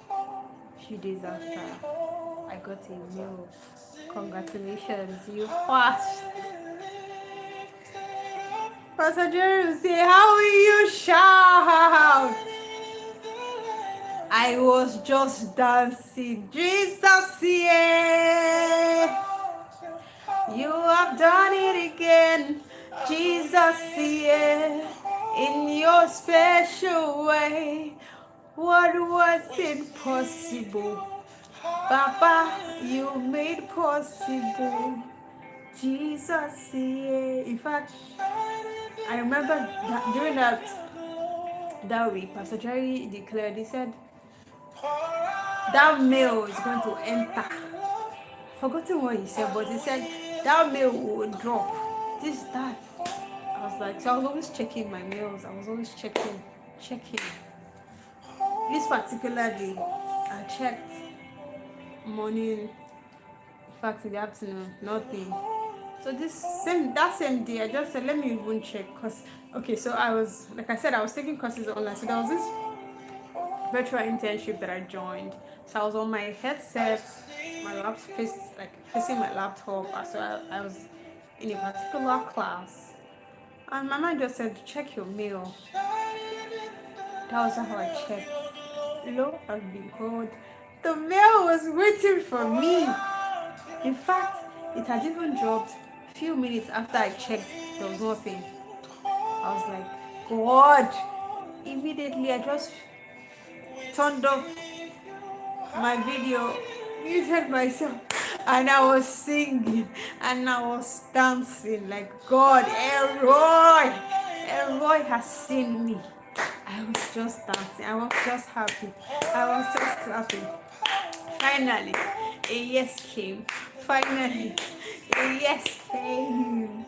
A few days after, I got a mail. Congratulations, you passed. Pastor Jerry will say, how will you shout? I was just dancing. Jesus, yeah. You have done it again. Jesus, yeah. In your special way. What was impossible? Papa, you made possible. Jesus, yeah. In fact, I remember that during that week, Pastor Jerry declared, he said, that mail is going to enter. Forgotten what he said, but he said that mail will drop. This, that. I was like, so I was always checking my mails. I was always checking. This particular day, I checked morning, in fact in the afternoon, nothing. So that same day, I just said, let me even check. Cause okay, so I was, like I said, I was taking courses online. So there was this virtual internship that I joined. So I was on my headset, my laptop facing my laptop. So I was in a particular class, and my man just said, check your mail. That was how I checked. Lo and behold, the mail was waiting for me. In fact, it had even dropped. A few minutes after I checked, there was nothing. I was like, God. Immediately, I just turned off my video, muted myself, and I was singing and I was dancing like, God, Elroy has seen me. I was just dancing. I was just happy. I was just happy. Finally, a yes came. Finally, a yes came.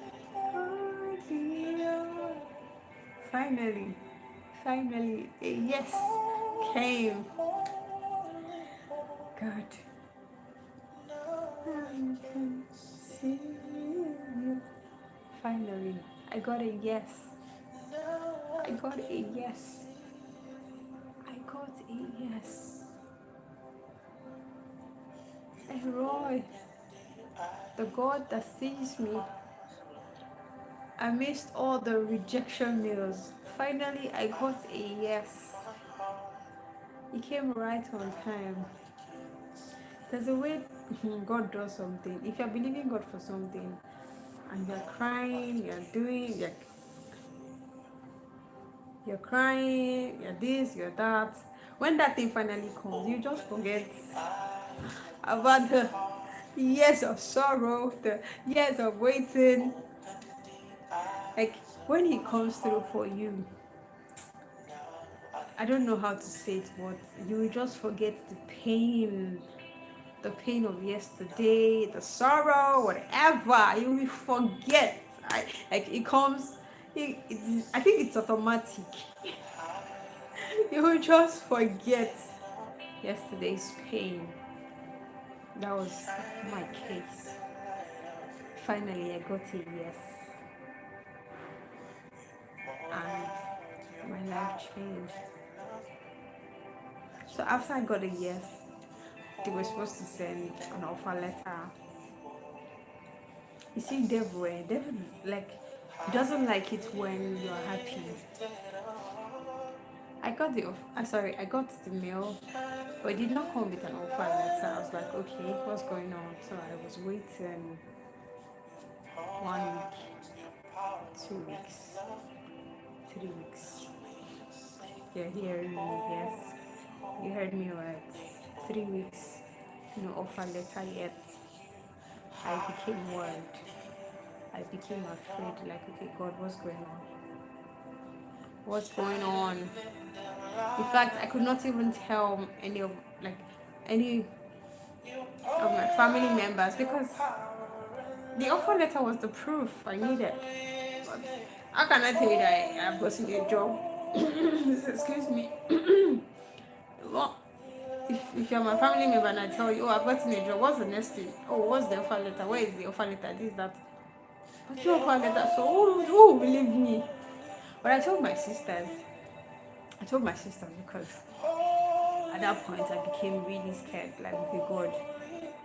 Finally, a yes came. God. I can see you. Finally, I got a yes. I got a yes. I got a yes. And Roy, the God that sees me amidst all the rejection mails, finally I got a yes. He came right on time. There's a way God does something. If you're believing God for something and you're crying, you're crying, you're this, you're that. When that thing finally comes, you just forget about the years of sorrow, the years of waiting. Like when he comes through for you, I don't know how to say it, but you will just forget the pain of yesterday, the sorrow, whatever. You will forget. Like it comes. I think it's automatic. You will just forget yesterday's pain. That was my case. Finally, I got a yes, and my life changed. So after I got a yes, they were supposed to send an offer letter. You see, devil like doesn't like it when you're happy. I got I got the mail, but it did not come with an offer letter. I was like, okay, what's going on? So I was waiting 1 week, 2 weeks, 3 weeks. You're hearing me, yes. You heard me right. 3 weeks, no offer letter yet. I became worried. I became afraid, like, okay, God, what's going on? What's going on? In fact, I could not even tell any of my family members because the offer letter was the proof I needed. But how can I tell you that I've gotten a job? Excuse me. Well, if you're my family member and I tell you, oh, I've gotten a job, what's the next thing? Oh, what's the offer letter? Where is the offer letter? This, that. But no offer letter, so who will believe me? But I told my sisters because at that point I became really scared. Like, okay, God,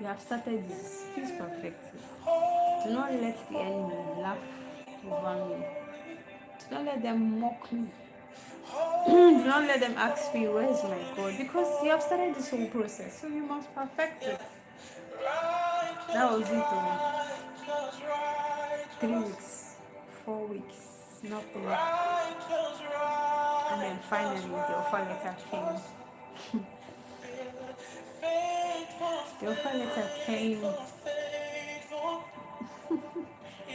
you have started this. Please perfect it. Do not let the enemy laugh over me. Do not let them mock me. Do not let them ask me, where's my God? Because you have started this whole process, so you must perfect it. That was it. 3 weeks, 4 weeks, nothing. And then finally the offer letter came. The offer letter came.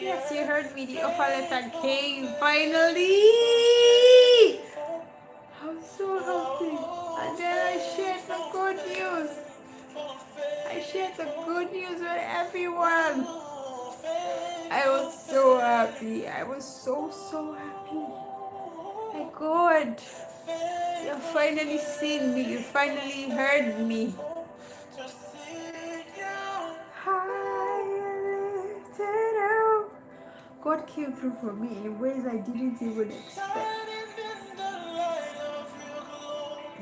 Yes, you heard me. The offer letter came finally. I'm so happy. And then I shared the good news. I shared the good news with everyone. I was so happy. I was so happy. My God, you finally seen me. You finally heard me. God came through for me in ways I didn't even expect.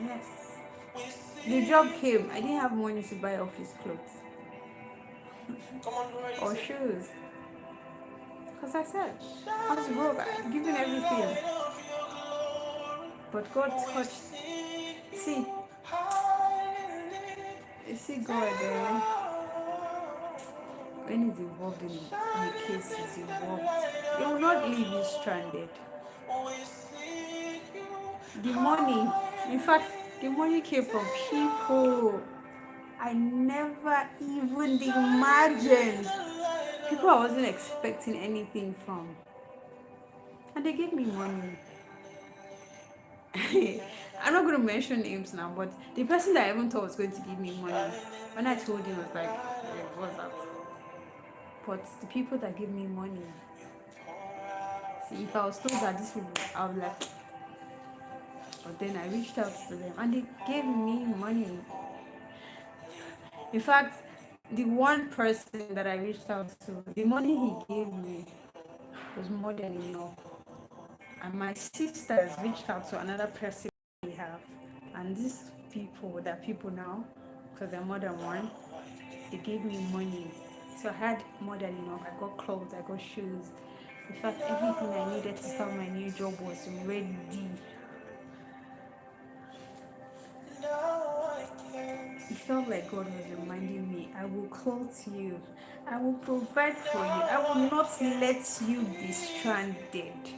Yes. The job came. I didn't have money to buy office clothes or shoes. Because I said, I was broke. I've given everything. But God touched. See, God, when he's involved in the case he's involved, he will not leave you stranded. The money, in fact, the money came from people I never even imagined. People I wasn't expecting anything from. And they gave me money. I'm not going to mention names now, but the person that I even thought was going to give me money, when I told him, I was like, hey, what's that? But the people that give me money, see, if I was told that this would, I would like, but then I reached out to them and they gave me money. In fact, the one person that I reached out to, the money he gave me was more than enough. And my sisters reached out to another person we have. And these people, that people now, because they're more than one, they gave me money. So I had more than enough. I got clothes, I got shoes. In fact, everything I needed to start my new job was ready. It felt like God was reminding me, I will clothe you. I will provide for you. I will not let you be stranded.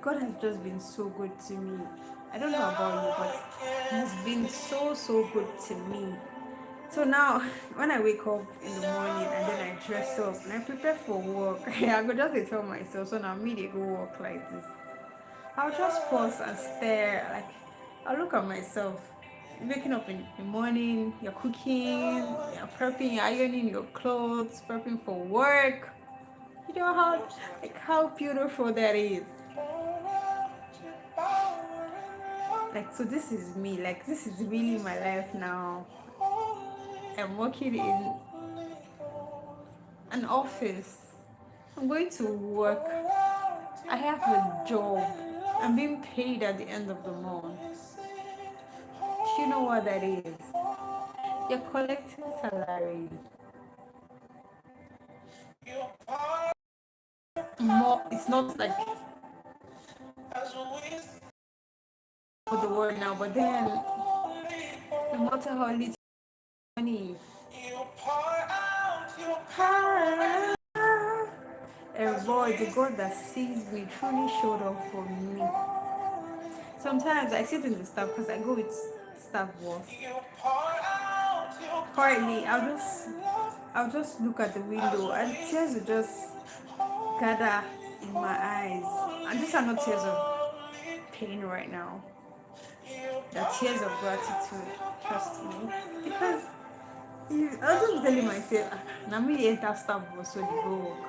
God has just been so good to me. I don't know about you, but He has been so good to me. So now, when I wake up in the morning and then I dress up and I prepare for work, I go just tell myself, so now me they go work like this. I'll just pause and stare. Like, I'll look at myself. Waking up in the morning, you're cooking, you're prepping, you're ironing your clothes, prepping for work. You know how beautiful that is. Like, so this is me. Like, this is really my life now. I'm working in an office. I'm going to work. I have a job. I'm being paid at the end of the month. Do you know what that is? You're collecting salary. more, it's not like the word now, but then no matter how little money you pour out, and boy, the God that sees me truly showed up for me. Sometimes I sit in the staff because I go with staff boss. Currently, I'll just look at the window and tears will just gather in my eyes. And these are not tears of pain right now. They're tears of gratitude. Trust me. Because I was just telling myself, now me enter staff boss so they go work.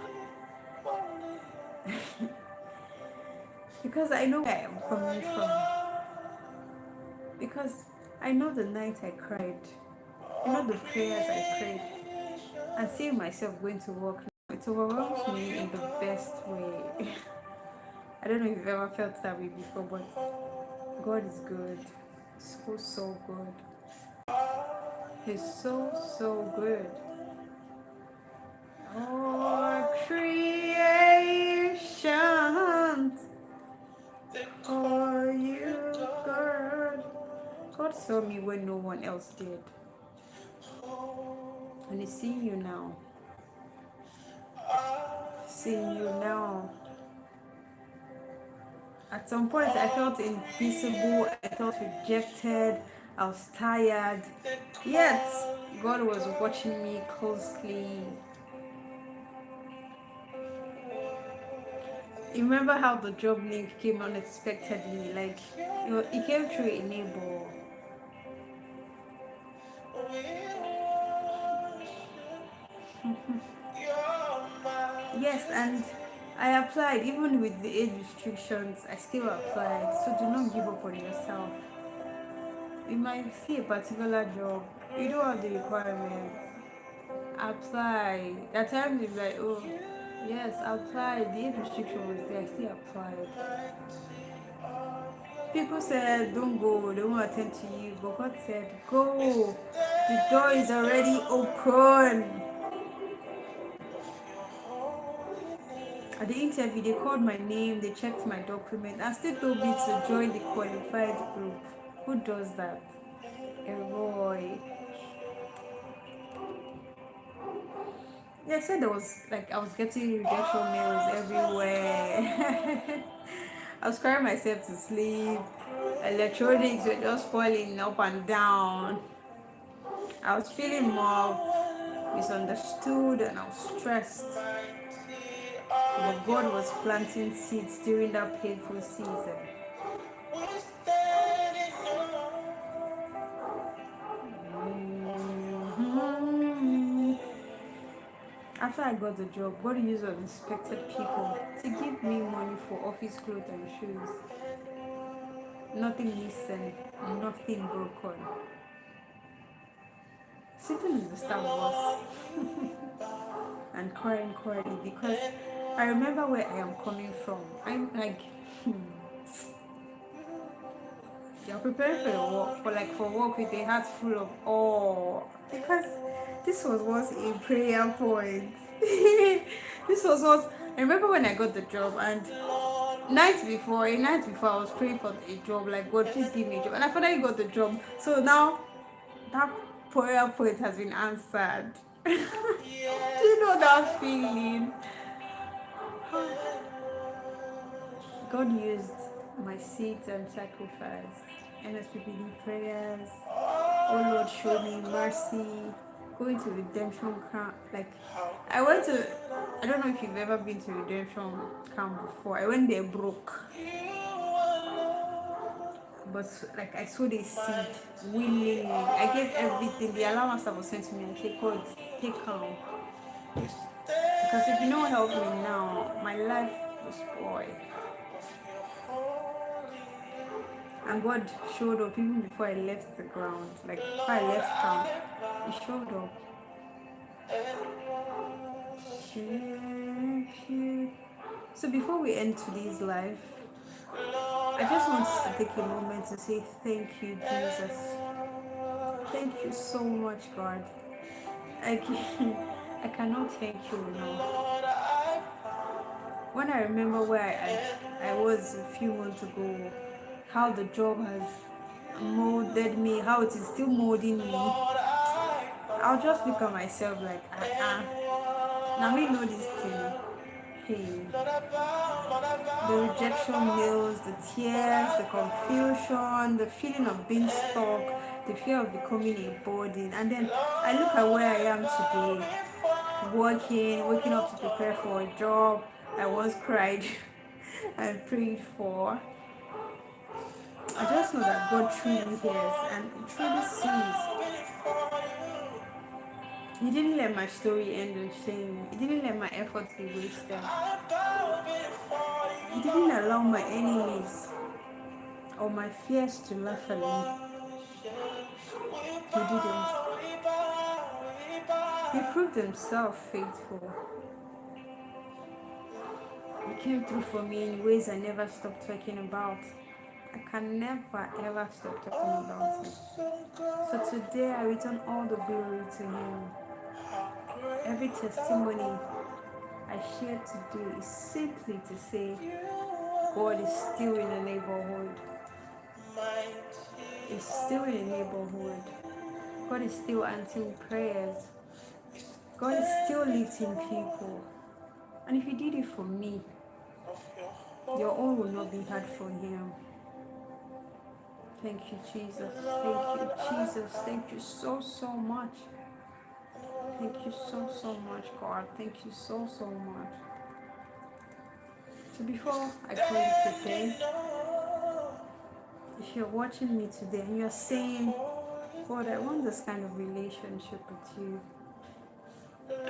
Because I know where I am coming from. Because I know the night I cried. I know the prayers I prayed. And seeing myself going to work, it overwhelms me in the best way. I don't know if you've ever felt that way before, but God is good. So, so good. He's so, so good. All creation for you, God. God saw me when no one else did. And He's seeing you now. Seeing you now. At some point, I felt invisible, I felt rejected, I was tired. Yet, God was watching me closely. You remember how the job link came unexpectedly? Like, it came through a neighbor. Yes, and I applied. Even with the age restrictions, I still applied. So do not give up on yourself. You might see a particular job, you don't have the requirements. Apply. At times you're like, oh, yes, apply. The age restriction was there, I still applied. People said, don't go, they won't attend to you. But God said, go. The door is already open. At the interview, they called my name, they checked my document, and still told me to join the qualified group. Who does that? A boy. Yeah, I said there was like I was getting rejection mails everywhere. I was crying myself to sleep. Electronics were just falling up and down. I was feeling mocked, misunderstood, and I was stressed. But God was planting seeds during that painful season. After I got the job, God used unexpected people to give me money for office clothes and shoes. Nothing missing, nothing broken. Sitting in the staff bus and crying because I remember where I am coming from. I'm like, you're preparing for your work, for work with a heart full of awe. Because this was once a prayer point. This was once, I remember when I got the job and a night before I was praying for a job, like, God, please give me a job. And I finally got the job. So now that prayer point has been answered. Do you know that feeling? God used my seeds and sacrifice, NSPPD prayers. Oh Lord, show me mercy. Going to redemption camp, like I went to. I don't know if you've ever been to redemption camp before. I went there broke, but like I sowed a seed willingly. I gave everything. The allowance that was sent to me, I said, God, take home. Because if you don't help me now, my life will spoil. And God showed up even before I left the ground. Like before I left camp, He showed up. So before we end today's life, I just want to take a moment to say thank you, Jesus. Thank you so much, God. I cannot thank you enough. When I remember where I was a few months ago, how the job has molded me, how it is still molding me, I'll just look at myself like, now me know this thing. Hey, the rejection mails, the tears, the confusion, the feeling of being stuck, the fear of becoming a burden. And then I look at where I am today, waking up to prepare for a job I once cried and prayed for. I just know that God truly hears and truly sees. He didn't let my story end in shame. He didn't let my efforts be wasted. He didn't allow my enemies or my fears to laugh at me. He didn't. He proved himself faithful. He came through for me in ways I never stopped talking about. I can never ever stop talking about it. So today I return all the glory to Him. Every testimony I share today is simply to say God is still in the neighborhood. Is still in the neighborhood. God is still answering prayers. God is still lifting people. And if He did it for me, your own will not be hard for Him. Thank you, Jesus. Thank you, Jesus. Thank you so much. Thank you so much, God. Thank you so much. So before I close today, if you're watching me today and you're saying, God, I want this kind of relationship with you.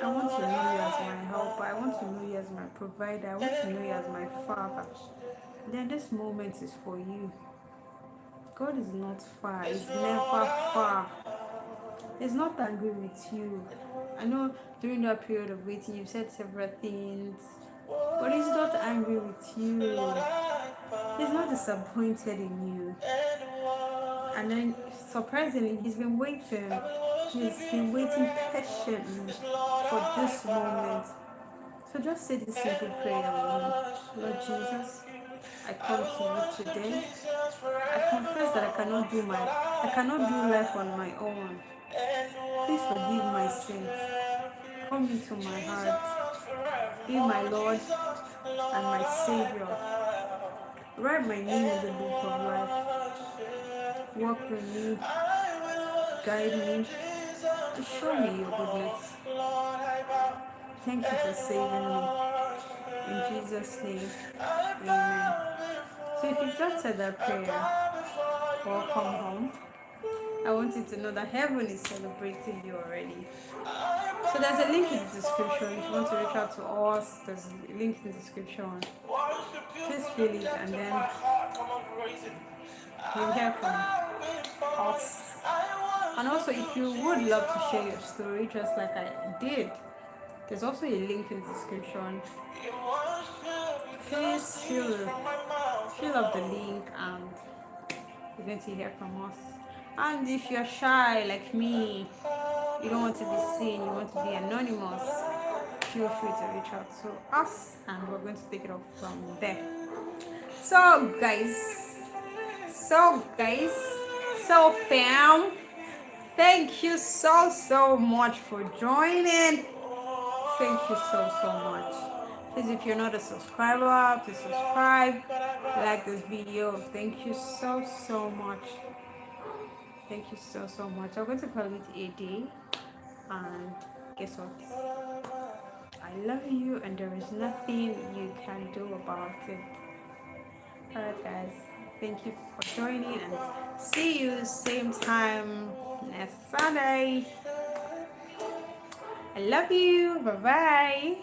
I want to know you as my helper. I want to know you as my provider. I want to know you as my Father. Then this moment is for you. God is not far. He's never far. He's not angry with you. I know during that period of waiting, you've said several things, but He's not angry with you. He's not disappointed in you. And then, surprisingly, He's been waiting. He's been waiting patiently for this moment. So just say this simple prayer with me. Lord Jesus, I come to you today. I confess that I cannot do life on my own. Please forgive my sins. Come into my heart. Be my Lord and my Savior. Write my name in the book of life. Walk with me, guide me, and show me your goodness. Thank you for saving me. In Jesus' name, amen. So if you've just said that prayer, welcome home. I want you to know that heaven is celebrating you already. So there's a link in the description. If you want to reach out to us, there's a link in the description. Please fill it and then you'll hear from us. And also, if you would love to share your story just like I did, there's also a link in the description. Please fill up the link and you're going to hear from us. And if you're shy like me, you don't want to be seen, you want to be anonymous, feel free to reach out to us and we're going to take it up from there. So fam, thank you so much for joining. Thank you so much. Please, if you're not a subscriber, please subscribe, like this video. Thank you so much. Thank you so much. I'm going to call it a day. And guess what? I love you and there is nothing you can do about it. Alright guys, thank you for joining and see you same time next Sunday. I love you. Bye bye.